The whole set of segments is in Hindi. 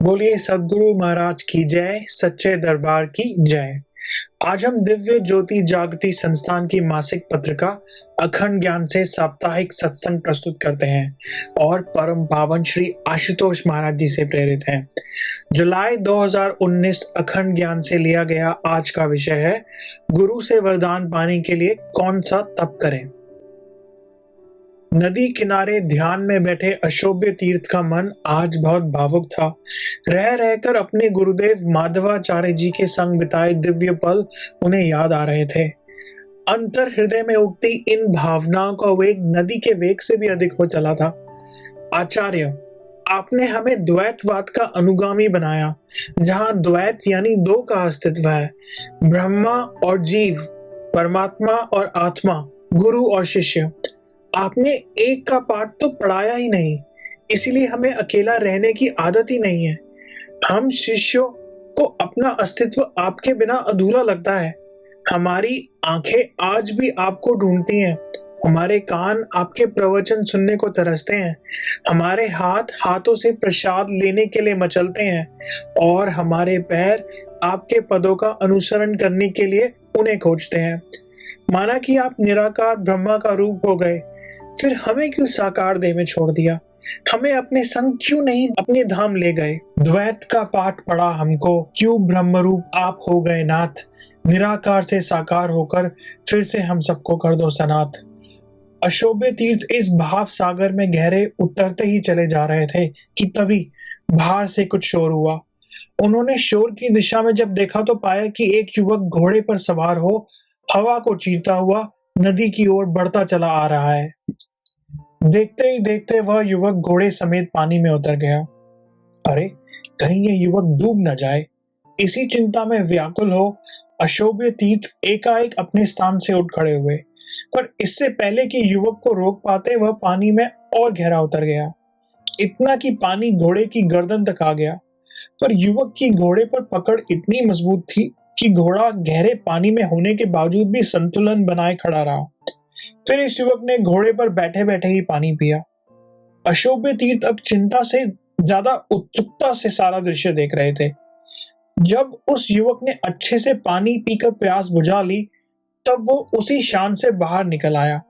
बोलिए सद्गुरु महाराज की जय, सच्चे दरबार की जय। आज हम दिव्य ज्योति जागृति संस्थान की मासिक पत्रिका अखंड ज्ञान से साप्ताहिक सत्संग प्रस्तुत करते हैं और परम पावन श्री आशुतोष महाराज जी से प्रेरित हैं। जुलाई 2019 अखंड ज्ञान से लिया गया आज का विषय है, गुरु से वरदान पाने के लिए कौन सा तप करें। नदी किनारे ध्यान में बैठे अशोभ्य तीर्थ का मन आज बहुत भावुक था। रह रहकर अपने गुरुदेव माधवाचार्य जी के संग बिताए दिव्य पल उन्हें याद आ रहे थे। अंतर हृदय में उठती इन भावनाओं का वेग नदी के वेग से भी अधिक हो चला था। आचार्य, आपने हमें द्वैतवाद का अनुगामी बनाया, जहां द्वैत यानी दो का अस्तित्व है, ब्रह्मा और जीव, परमात्मा और आत्मा, गुरु और शिष्य। आपने एक का पाठ तो पढ़ाया ही नहीं, इसीलिए हमें अकेला रहने की आदत ही नहीं है। हम शिष्यों को अपना अस्तित्व आपके बिना अधूरा लगता है। हमारी आंखें आज भी आपको ढूंढती हैं, हमारे कान आपके प्रवचन सुनने को तरसते हैं, हमारे हाथ हाथों से प्रसाद लेने के लिए मचलते हैं और हमारे पैर आपके पदों का अनुसरण करने के लिए उन्हें खोजते हैं। माना कि आप निराकार ब्रह्मा का रूप हो गए, फिर हमें क्यों साकार देह में छोड़ दिया? हमें अपने संग क्यों नहीं अपने धाम ले गए? द्वैत का पाठ पढ़ा हमको, क्यों ब्रह्म रूप आप हो गए नाथ? निराकार से साकार होकर फिर से हम सबको कर दो सनाथ। अशोभ्य तीर्थ इस भाव सागर में गहरे उतरते ही चले जा रहे थे कि तभी बाहर से कुछ शोर हुआ। उन्होंने शोर की दिशा में जब देखा तो पाया कि एक युवक घोड़े पर सवार हो हवा को चीरता हुआ नदी की ओर बढ़ता चला आ रहा है। देखते ही देखते वह युवक घोड़े समेत पानी में उतर गया। अरे, कहीं यह युवक डूब न जाए, इसी चिंता में व्याकुल हो अशोभ्य तीर्थ एकाएक अपने स्थान से उठ खड़े हुए, पर इससे पहले कि युवक को रोक पाते वह पानी में और गहरा उतर गया, इतना कि पानी घोड़े की गर्दन तक आ गया। पर युवक की घोड़े पर पकड़ इतनी मजबूत थी कि घोड़ा गहरे पानी में होने के बावजूद भी संतुलन बनाए खड़ा रहा। फिर इस युवक ने घोड़े पर बैठे बैठे ही पानी पिया। अशोभ्य तीर्थ अब चिंता से ज्यादा उत्सुकता से सारा दृश्य देख रहे थे। जब उस युवक ने अच्छे से पानी पीकर प्यास बुझा ली, तब वो उसी शान से बाहर निकल आया।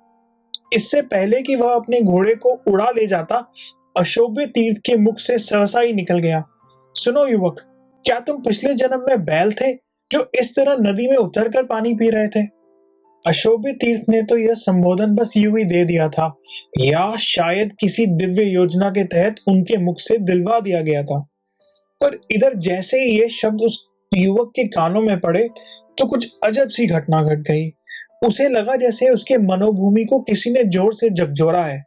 इससे पहले कि वह अपने घोड़े को उड़ा ले जाता, अशोभ्य तीर्थ के मुख से सहसा ही निकल गया, सुनो युवक, क्या तुम पिछले जन्म में बैल थे जो इस तरह नदी में उतरकर पानी पी रहे थे? अशोभ्य तीर्थ ने तो यह संबोधन बस यूं ही दे दिया था, या शायद किसी दिव्य योजना के तहत उनके मुख से दिलवा दिया गया था। पर इधर जैसे ही ये शब्द उस युवक के कानों में पड़े तो कुछ अजब सी घटना घट गई। उसे लगा जैसे उसके मनोभूमि को किसी ने जोर से झकझोरा है,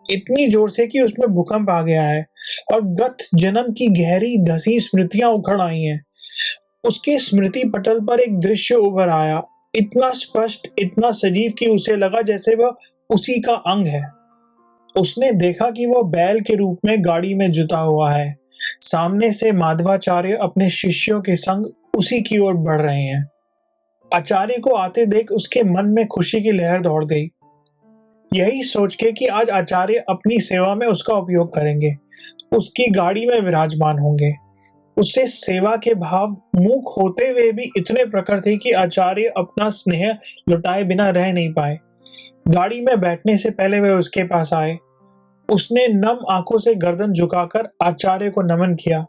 इतनी जोर से कि उसमें भूकंप आ गया है और गत जन्म की गहरी धसी स्मृतियां उखड़ आई हैं। उसके स्मृति पटल पर एक दृश्य उभर आया, इतना स्पष्ट, इतना सजीव कि उसे लगा जैसे वह उसी का अंग है। उसने देखा कि वह बैल के रूप में गाड़ी में जुता हुआ है। सामने से माधवाचार्य अपने शिष्यों के संग उसी की ओर बढ़ रहे हैं। आचार्य को आते देख उसके मन में खुशी की लहर दौड़ गई, यही सोच के कि आज आचार्य अपनी सेवा में उसका उपयोग करेंगे, उसकी गाड़ी में विराजमान होंगे। उससे सेवा के भाव मूक होते हुए भी इतने प्रखर थे कि आचार्य अपना स्नेह लुटाए बिना रह नहीं पाए। गाड़ी में बैठने से पहले वे उसके पास आए। उसने नम आंखों से गर्दन झुकाकर आचार्य को नमन किया।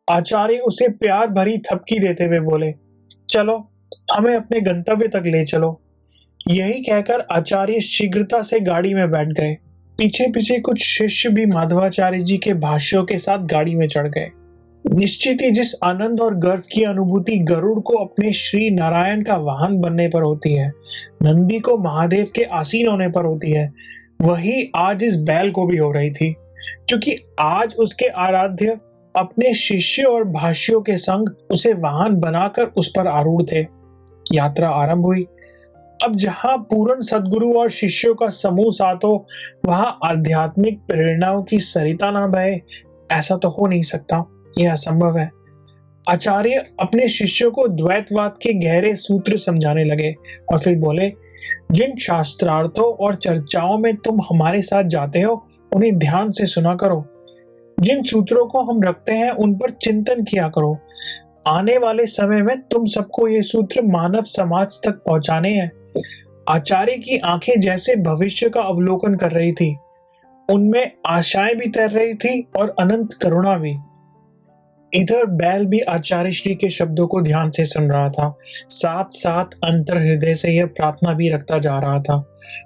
आचार्य उसे प्यार भरी थपकी देते हुए बोले, चलो, हमें अपने गंतव्य तक ले चलो। यही कहकर आचार्य शीघ्रता से गाड़ी में बैठ गए। पीछे पीछे कुछ शिष्य भी माधवाचार्य जी के भाष्यों के साथ गाड़ी में चढ़ गए। निश्चित ही जिस आनंद और गर्व की अनुभूति गरुड़ को अपने श्री नारायण का वाहन बनने पर होती है, नंदी को महादेव के आसीन होने पर होती है, वही आज इस बैल को भी हो रही थी, क्योंकि आज उसके आराध्य अपने शिष्य और भाष्यों के संग उसे वाहन बनाकर उस पर आरूढ़ थे। यात्रा आरंभ हुई। अब जहां पूर्ण सद्गुरु और शिष्यों का समूह साथ हो, वहां आध्यात्मिक प्रेरणाओं की सरिता ना बहे, ऐसा तो हो नहीं सकता, यह असंभव है। आचार्य अपने शिष्यों को द्वैतवाद के गहरे सूत्र समझाने लगे और फिर बोले, जिन शास्त्रार्थों और चर्चाओं में तुम हमारे साथ जाते हो, उन्हें ध्यान से सुना करो। जिन सूत्रों को हम रखते हैं उन पर चिंतन किया करो। आने वाले समय में तुम सबको ये सूत्र मानव समाज तक पहुंचाने हैं। आचार्य की आंखें जैसे भविष्य का अवलोकन कर रही थी, उनमें आशाएं भी तैर रही थी और अनंत करुणा भी। इधर बैल भी आचार्य श्री के शब्दों को ध्यान से सुन रहा था, साथ साथ अंतर हृदय से यह प्रार्थना भी रखता जा रहा था,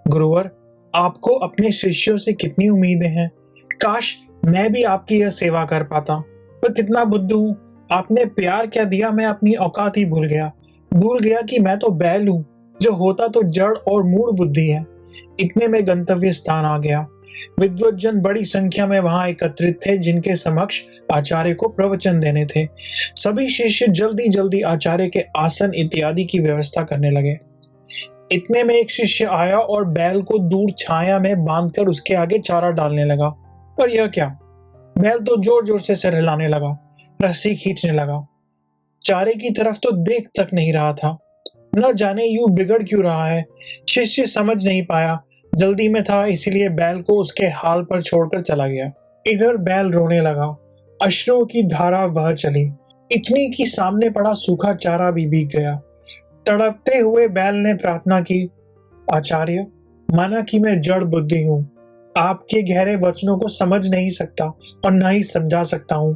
गुरुवर, आपको अपने शिष्यों से कितनी उम्मीदें हैं। काश मैं भी आपकी यह सेवा कर पाता, पर कितना बुद्धू हूं। आपने प्यार क्या दिया, मैं अपनी औकात ही भूल गया कि मैं तो बैल हूं, जो होता तो जड़ और मूढ़ बुद्धि है। इतने में गंतव्य स्थान आ गया। विद्वज्जन बड़ी संख्या में वहां एकत्रित थे, जिनके समक्ष आचार्य को प्रवचन देने थे। सभी शिष्य जल्दी जल्दी आचार्य के आसन इत्यादि की व्यवस्था करने लगे। इतने में एक शिष्य आया और बैल को दूर छाया में बांधकर उसके आगे चारा डालने लगा। पर यह क्या, बैल तो जोर जोर से सिर हिलाने लगा, रस्सी खींचने लगा, चारे की तरफ तो देख तक नहीं रहा था। न जाने यूं बिगड़ क्यों रहा है। शिष्य समझ नहीं पाया, जल्दी में था, इसलिए बैल को उसके हाल पर छोड़कर चला गया। इधर बैल रोने लगा, अश्रुओं की धारा बह चली, इतनी कि सामने पड़ा सूखा चारा भी भीग गया। तड़पते हुए बैल ने प्रार्थना की, आचार्य, माना कि मैं जड़ बुद्धि हूं, आपके गहरे वचनों को समझ नहीं सकता और न ही समझा सकता हूं,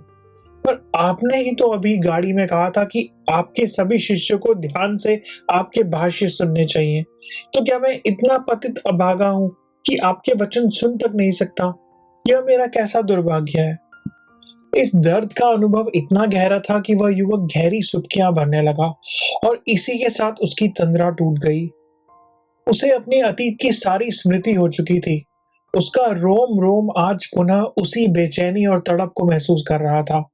पर आपने ही तो अभी गाड़ी में कहा था कि आपके सभी शिष्यों को ध्यान से आपके भाष्य सुनने चाहिए। तो क्या मैं इतना पतित अभागा हूं कि आपके वचन सुन तक नहीं सकता? यह मेरा कैसा दुर्भाग्य है। इस दर्द का अनुभव इतना गहरा था कि वह युवक गहरी सुबकियां भरने लगा और इसी के साथ उसकी तंद्रा टूट गई। उसे अपने अतीत की सारी स्मृति हो चुकी थी। उसका रोम रोम आज पुनः उसी बेचैनी और तड़प को महसूस कर रहा था।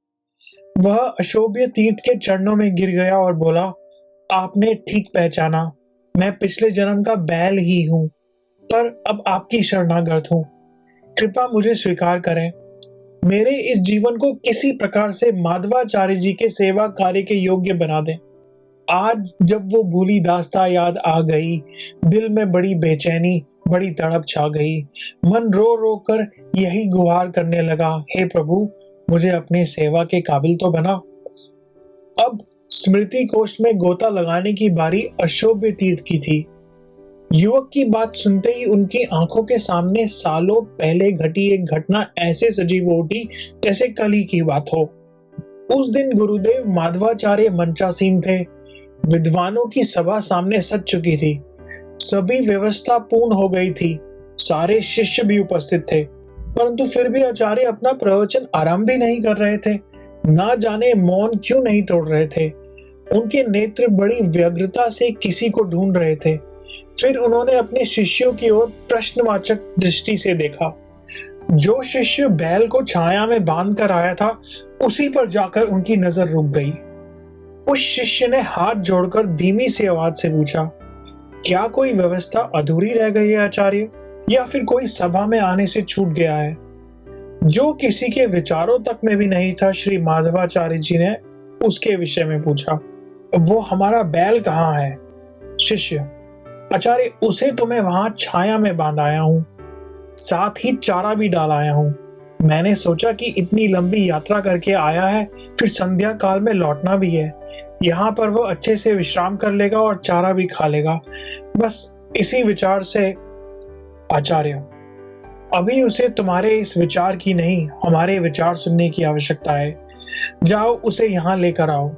वह अशोभ्य तीर्थ के चरणों में गिर गया और बोला, आपने ठीक पहचाना, मैं पिछले जन्म का बैल ही हूं, पर अब आपकी शरणागत हूं। कृपा मुझे स्वीकार करें, मेरे इस जीवन को किसी प्रकार से माधवाचार्य जी के सेवा कार्य के योग्य बना दें। आज जब वो भूली दास्ता याद आ गई, दिल में बड़ी बेचैनी, बड़ी तड़प छा गई। मन रो रो कर यही गुहार करने लगा, हे प्रभु, मुझे अपने सेवा के काबिल तो बना। अब स्मृति कोश में गोता लगाने की बारी अशोभ्य तीर्थ की थी। युवक की बात सुनते ही उनकी आंखों के सामने सालों पहले घटी एक घटना ऐसे सजीव उठी जैसे कल ही की बात हो। उस दिन गुरुदेव माधवाचार्य मंचासीन थे। विद्वानों की सभा सामने सज चुकी थी, सभी व्यवस्था पूर्ण हो गई थी, सारे शिष्य भी उपस्थित थे, परंतु फिर भी आचार्य अपना प्रवचन आरंभ भी नहीं कर रहे थे। ना जाने मौन क्यों नहीं तोड़ रहे थे। उनके नेत्र बड़ी व्यग्रता से किसी को ढूंढ रहे थे। फिर उन्होंने अपने शिष्यों की ओर प्रश्नवाचक दृष्टि से देखा। जो शिष्य बैल को छाया में बांध कर आया था, उसी पर जाकर उनकी नजर रुक गई। उस शिष्य ने हाथ जोड़कर धीमी सी आवाज से पूछा, क्या कोई व्यवस्था अधूरी रह गई है आचार्य, या फिर कोई सभा में आने से छूट गया है? जो किसी के विचारों तक में भी नहीं था, श्री माधवाचार्य जी ने उसके विषय में पूछा। वो हमारा बैल कहाँ है? शिष्य, आचार्य, उसे तो मैं वहां छाया में बांध आया हूं, साथ ही चारा भी डाल आया हूं। मैंने सोचा कि इतनी लंबी यात्रा करके आया है, फिर संध्या काल में लौटना भी है, यहाँ पर वो अच्छे से विश्राम कर लेगा और चारा भी खा लेगा। बस इसी विचार से आचार्य, अभी उसे तुम्हारे इस विचार की नहीं, हमारे विचार सुनने की आवश्यकता है। जाओ उसे यहाँ लेकर आओ,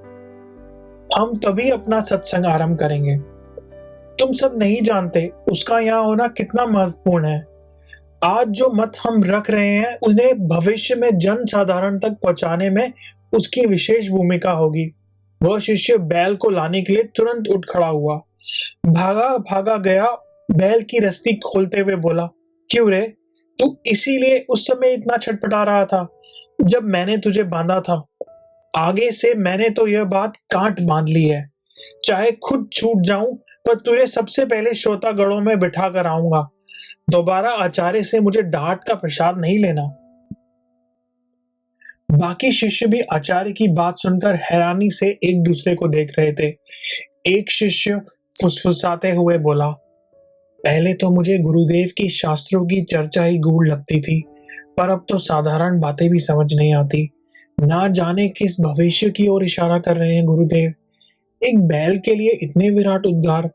हम तभी अपना सत्संग आरंभ करेंगे। तुम सब नहीं जानते उसका यहाँ होना कितना महत्वपूर्ण है। आज जो मत हम रख रहे हैं, उन्हें भविष्य में जन साधारण तक पहुंचाने में उसकी विशेष भूमिका होगी। वह शिष्य बैल को लाने के लिए तुरंत उठ खड़ा हुआ, भागा भागा गया, बैल की रस्सी खोलते हुए बोला, क्यों रे, तू इसीलिए उस समय इतना छटपटा रहा था जब मैंने तुझे बांधा था? आगे से मैंने तो यह बात कांट बांध ली है, चाहे खुद छूट जाऊं, पर तुझे सबसे पहले श्रोतागणों में बिठा कर आऊंगा। दोबारा आचार्य से मुझे डांट का प्रसाद नहीं लेना। बाकी शिष्य भी आचार्य की बात सुनकर हैरानी से एक दूसरे को देख रहे थे। एक शिष्य फुसफुसाते हुए बोला, पहले तो मुझे गुरुदेव की शास्त्रों की चर्चा ही गूढ़ लगती थी, पर अब तो साधारण बातें भी समझ नहीं आती। ना जाने किस भविष्य की ओर इशारा कर रहे हैं गुरुदेव। एक बैल के लिए इतने विराट उद्गार,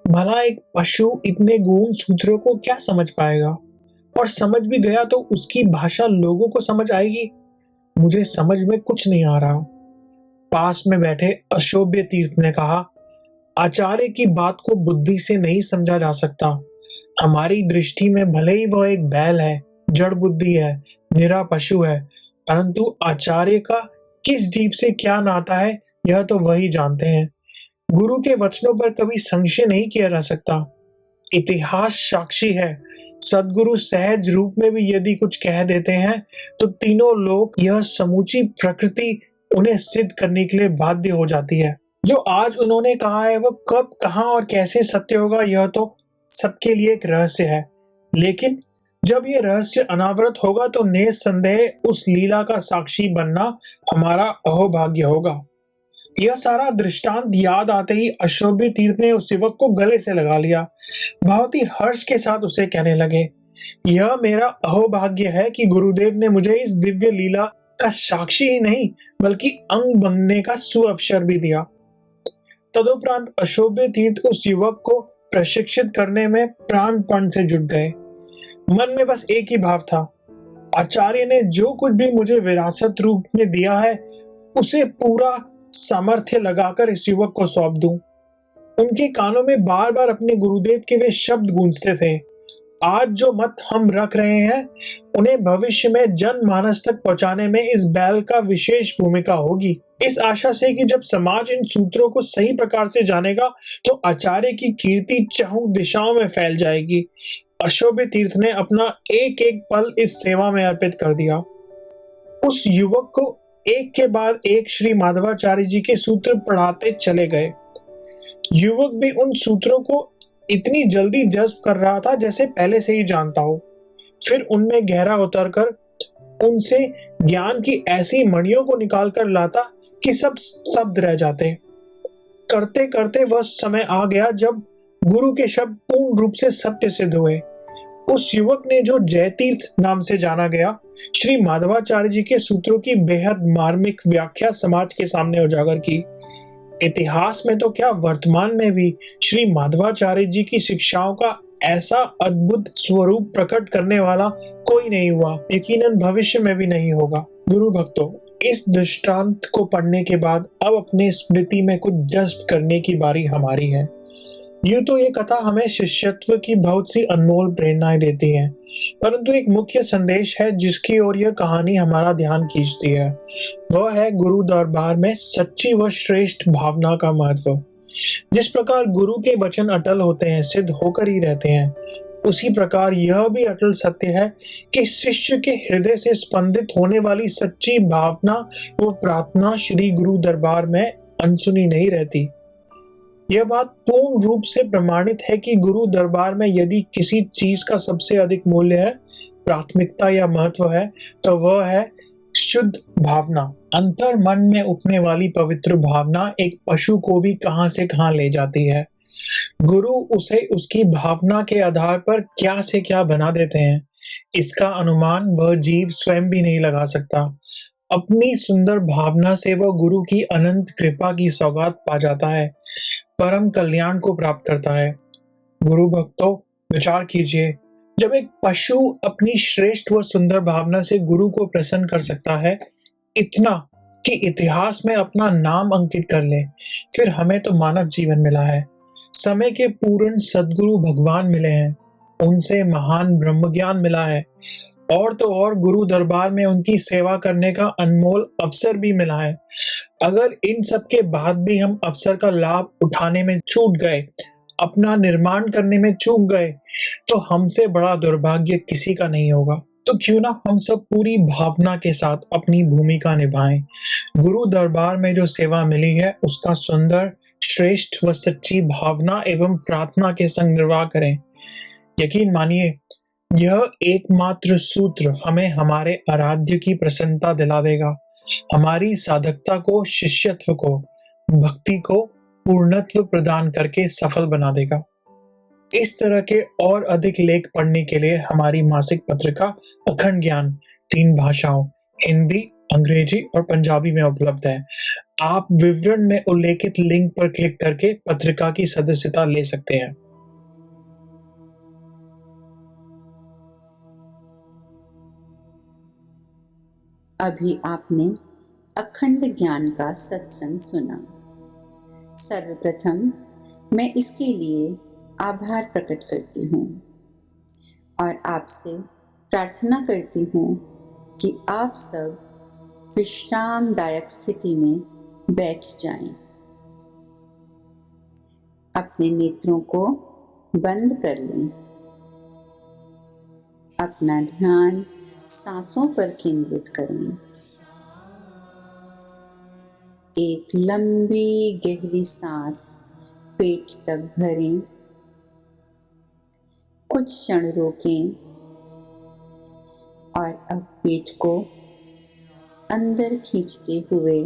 भला एक पशु इतने गूढ़ सूत्रों को क्या समझ पाएगा? और समझ भी गया तो उसकी भाषा लोगों को समझ आएगी? मुझे समझ में कुछ नहीं आ रहा। पास में बैठे अशोभ्य तीर्थ ने कहा, आचार्य की बात को बुद्धि से नहीं समझा जा सकता। हमारी दृष्टि में भले ही वह एक बैल है, जड़ बुद्धि है, निरा पशु है, परंतु आचार्य का किस जीव से क्या नाता है यह तो वही जानते हैं। गुरु के वचनों पर कभी संशय नहीं किया जा सकता। इतिहास साक्षी है। सदगुरु सहज रूप में भी यदि कुछ कह देते हैं तो तीनों लोग, यह समूची प्रकृति उन्हें सिद्ध करने के लिए बाध्य हो जाती है। जो आज उन्होंने कहा है वह कब, कहां और कैसे सत्य होगा यह तो सबके लिए एक रहस्य है। लेकिन जब यह रहस्य अनावृत होगा तो निसंदेह उस लीला का साक्षी बनना हमारा अहोभाग्य होगा। यह सारा दृष्टांत याद आते ही अशोभ्य तीर्थ ने उस युवक को गले से लगा लिया। बहुत ही हर्ष के साथ उसे कहने लगे, यह मेरा अहोभाग्य है कि गुरुदेव ने मुझे इस दिव्य लीला का साक्षी ही नहीं बल्कि अंग बनने का सुअवसर भी दिया। तदुपरांत अशोभ्य तीर्थ उस युवक को प्रशिक्षित करने में प्राणपण से जुट गए। मन में बस एक ही भाव था, आचार्य ने जो कुछ भी मुझे विरासत रूप में दिया है उसे पूरा सामर्थ्य लगाकर इस युवक को सौंप दूं। उनके कानों में बार बार अपने गुरुदेव के वे शब्द गूंजते थे, आज जो मत हम रख रहे हैं उन्हें भविष्य में जनमानस तक पहुंचाने में इस बैल का विशेष भूमिका होगी। इस आशा से कि जब समाज इन सूत्रों को सही प्रकार से जानेगा तो आचार्य की कीर्ति चहुं दिशाओं में फैल जाएगी। अशोभ्य तीर्थ ने अपना एक एक पल इस सेवा में अर्पित कर दिया। उस युवक को एक के बाद एक श्री माधवाचार्य जी के सूत्र पढ़ाते चले गए। युवक भी उन सूत्रों को इतनी जल्दी जज्ब कर रहा था जैसे पहले से ही जानता हो। फिर उनमें गहरा उतरकर उनसे ज्ञान की ऐसी मणियों को निकाल कर लाता कि सब शब्द रह जाते। करते करते वह समय आ गया जब गुरु के शब्द पूर्ण रूप से सत्य सिद्ध हुए। उस युवक ने, जो जयतीर्थ नाम से जाना गया, श्री माधवाचार्य जी के सूत्रों की बेहद मार्मिक व्याख्या समाज के सामने उजागर की। इतिहास में तो क्या, वर्तमान में भी श्री माधवाचार्य जी की शिक्षाओं का ऐसा अद्भुत स्वरूप प्रकट करने वाला कोई नहीं हुआ, यकीनन भविष्य में भी नहीं होगा। गुरु भक्तों, इस दृष्टांत को पढ़ने के बाद अब अपने स्मृति में कुछ जज्ब करने की बारी हमारी है। यूं तो ये कथा हमें शिष्यत्व की बहुत सी अनमोल प्रेरणाएं देती है, परंतु एक मुख्य संदेश है जिसकी ओर यह कहानी हमारा ध्यान खींचती है। वह है गुरु दरबार में सच्ची व श्रेष्ठ भावना का महत्व। जिस प्रकार गुरु के वचन अटल होते हैं, सिद्ध होकर ही रहते हैं, उसी प्रकार यह भी अटल सत्य है कि शिष्य के हृदय से स्पंदित होने वाली सच्ची भावना व प्रार्थना श्री गुरु दरबार में अनसुनी नहीं रहती। यह बात पूर्ण रूप से प्रमाणित है कि गुरु दरबार में यदि किसी चीज का सबसे अधिक मूल्य है, प्राथमिकता या महत्व है, तो वह है शुद्ध भावना। अंतर मन में उठने वाली पवित्र भावना एक पशु को भी कहां से कहां ले जाती है। गुरु उसे उसकी भावना के आधार पर क्या से क्या बना देते हैं, इसका अनुमान वह जीव स्वयं भी नहीं लगा सकता। अपनी सुंदर भावना से वह गुरु की अनंत कृपा की सौगात पा जाता है, परम कल्याण को प्राप्त करता है। गुरु भक्तों, विचार कीजिए, जब एक पशु अपनी श्रेष्ठ व सुंदर भावना से गुरु को प्रसन्न कर सकता है, इतना कि इतिहास में अपना नाम अंकित कर ले, फिर हमें तो मानव जीवन मिला है। समय के पूर्ण सद्गुरु भगवान मिले हैं, उनसे महान ब्रह्म ज्ञान मिला है, और तो और गुरु दरबार में उनकी सेवा करने का अनमोल अवसर भी मिला है। अगर इन सब के बाद भी हम अवसर का लाभ उठाने में चूक गए, अपना निर्माण करने में चूक गए, तो हमसे बड़ा दुर्भाग्य किसी का नहीं होगा। तो क्यों ना हम सब पूरी भावना के साथ अपनी भूमिका निभाएं। गुरु दरबार में जो सेवा मिली है उसका सुंदर, श्रेष्ठ व सच्ची भावना एवं प्रार्थना के संग निर्वाह करें। यकीन मानिए, यह एकमात्र सूत्र हमें हमारे आराध्य की प्रसन्नता दिला देगा, हमारी साधकता को, शिष्यत्व को, भक्ति को पूर्णत्व प्रदान करके सफल बना देगा। इस तरह के और अधिक लेख पढ़ने के लिए हमारी मासिक पत्रिका अखंड ज्ञान 3 भाषाओं हिंदी, अंग्रेजी और पंजाबी में उपलब्ध है। आप विवरण में उल्लेखित लिंक पर क्लिक करके पत्रिका की सदस्यता ले सकते हैं। अभी आपने अखंड ज्ञान का सत्संग सुना। सर्वप्रथम मैं इसके लिए आभार प्रकट करती हूँ और आपसे प्रार्थना करती हूँ कि आप सब विश्रामदायक स्थिति में बैठ जाएं। अपने नेत्रों को बंद कर लें। अपना ध्यान सांसों पर केंद्रित करें। एक लंबी गहरी सांस पेट तक भरें। कुछ क्षण रोकें और अब पेट को अंदर खींचते हुए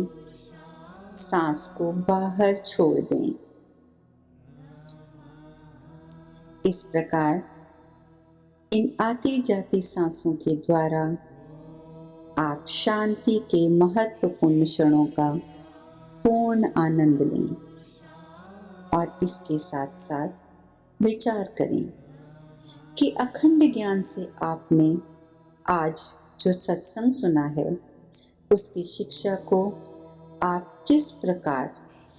सांस को बाहर छोड़ दें। इस प्रकार इन आती जाती सांसों के द्वारा आप शांति के महत्वपूर्ण क्षणों का पूर्ण आनंद लें और इसके साथ साथ विचार करें कि अखंड ज्ञान से आपने आज जो सत्संग सुना है उसकी शिक्षा को आप किस प्रकार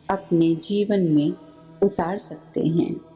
अपने जीवन में उतार सकते हैं।